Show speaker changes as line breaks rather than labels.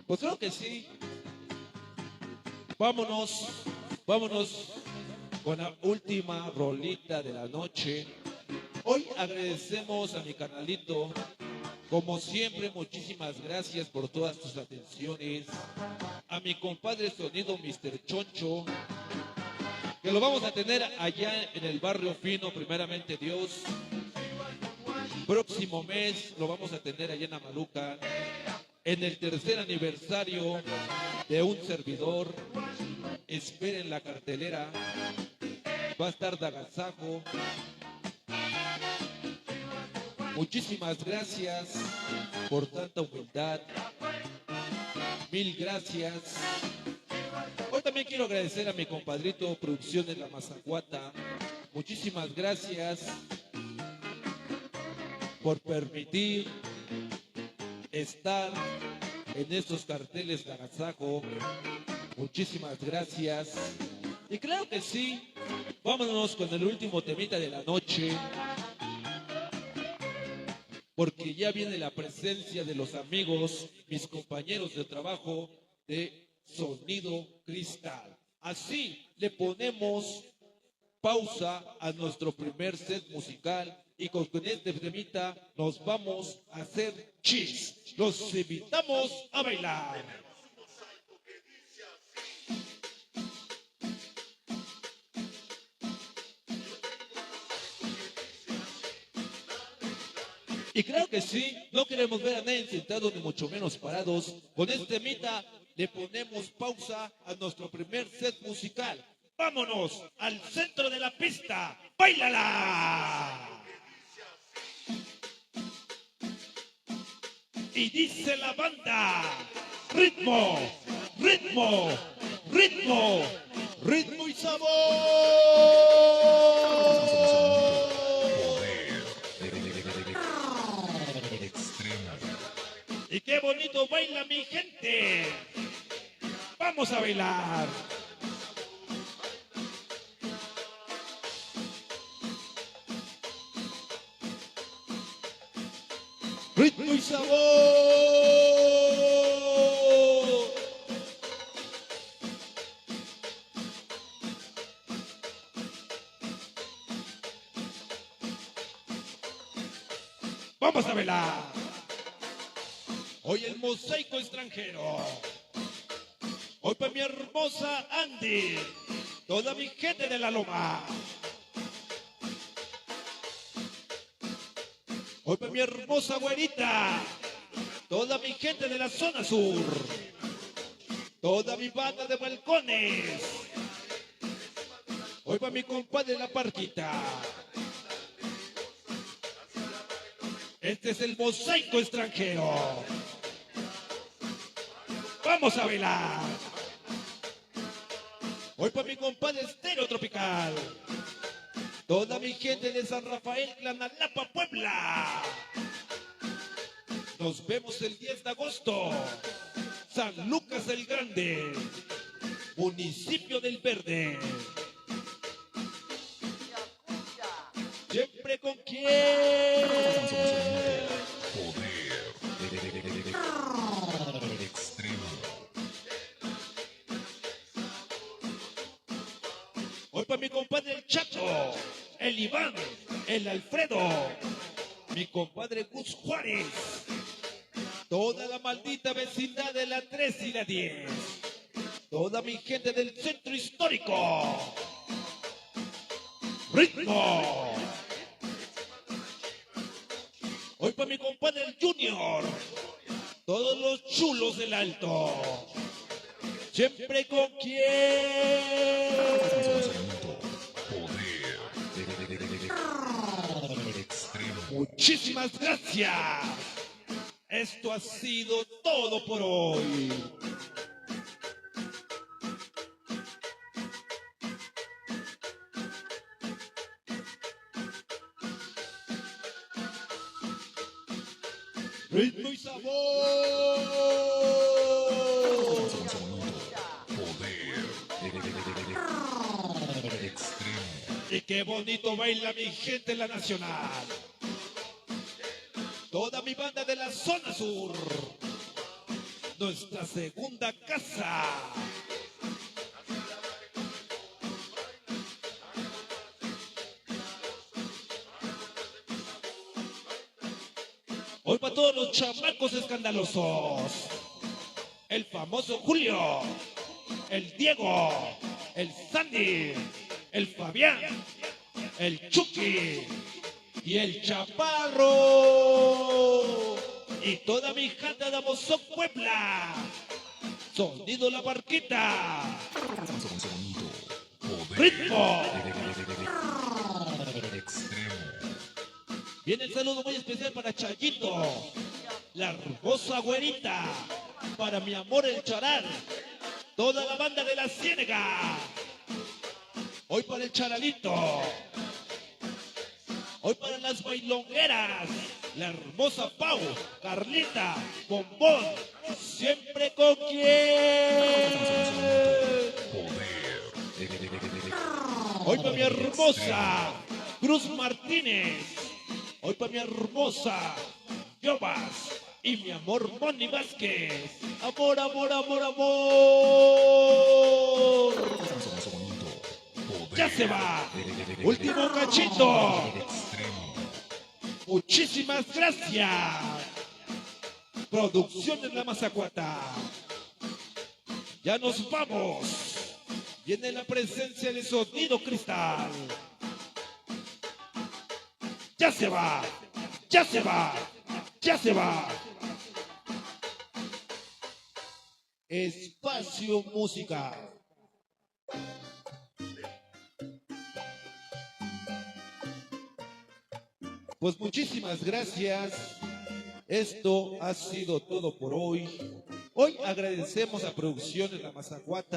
Pues creo que sí. Vámonos, vámonos con la última rolita de la noche. Hoy agradecemos a mi canalito. Como siempre, muchísimas gracias por todas tus atenciones. A mi compadre Sonido Mr. Choncho, que lo vamos a tener allá en el barrio fino, primeramente Dios. Próximo mes lo vamos a tener allá en Amaluca, en el tercer aniversario de un servidor. Esperen la cartelera, va a estar Dagasajo. Muchísimas gracias por tanta humildad. Mil gracias. Hoy también quiero agradecer a mi compadrito Producciones La Mazacuata. Muchísimas gracias por permitir estar en estos carteles de agasajo. Muchísimas gracias. Y claro que sí, vámonos con el último temita de la noche, porque ya viene la presencia de los amigos, mis compañeros de trabajo de Sonido Cristal. Así le ponemos pausa a nuestro primer set musical y con este temita nos vamos a hacer chis. Los invitamos a bailar. Y claro que sí, no queremos ver a nadie sentados ni mucho menos parados. Con este temita le ponemos pausa a nuestro primer set musical. ¡Vámonos al centro de la pista! ¡Báilala! Y dice la banda: ritmo, ritmo, ritmo, ritmo y sabor. Y qué bonito baila mi gente. Vamos a bailar. Ritmo y sabor. Vamos a bailar. Hoy el mosaico extranjero. Hoy para mi hermosa Andy. Toda mi gente de la loma. Hoy para mi hermosa güerita. Toda mi gente de la zona sur. Toda mi banda de balcones. Hoy para mi compadre de la parquita. Este es el mosaico extranjero. Vamos a bailar. Hoy para mi compadre Estéreo Tropical. Toda mi gente de San Rafael, Tlanalapa, Puebla. Nos vemos el 10 de agosto. San Lucas el Grande, municipio del Verde. Siempre con quién. Hoy para mi compadre el Chacho, el Iván, el Alfredo, mi compadre Gus Juárez, toda la maldita vecindad de la 3 y la 10, toda mi gente del centro histórico. ¡Ritmo! Hoy para mi compadre el Junior, todos los chulos del Alto. Siempre con quién. Muchísimas gracias. Esto ha sido todo por hoy. Ritmo y sabor. Y qué bonito baila mi gente en la nacional. Toda mi banda de la zona sur. nuestra segunda casa. Hoy para todos los chamacos escandalosos. El famoso Julio, el Diego, el Sandy, el Fabián, el Chucky y el Chaparro. Y toda mi jata de Amozoc, Puebla. Sonido La Barquita. Ritmo. Viene el saludo muy especial para Chayito, la hermosa güerita, para mi amor el Charal, toda la banda de la Ciénega. Hoy para el Charalito. Hoy para las bailongueras, la hermosa Pau, Carlita, Bombón, siempre con quien. Hoy para mi hermosa Cruz Martínez. Hoy para mi hermosa Yobas y mi amor Moni Vázquez. Amor, amor, amor, amor. Ya se va. Último cachito. Muchísimas gracias. Producciones La Mazacuata. Ya nos vamos. Viene la presencia de Sonido Cristal. Ya se va. Ya se va. Ya se va. Espacio Música. Pues muchísimas gracias. Esto ha sido todo por hoy. Hoy agradecemos a Producciones La Mazacuata.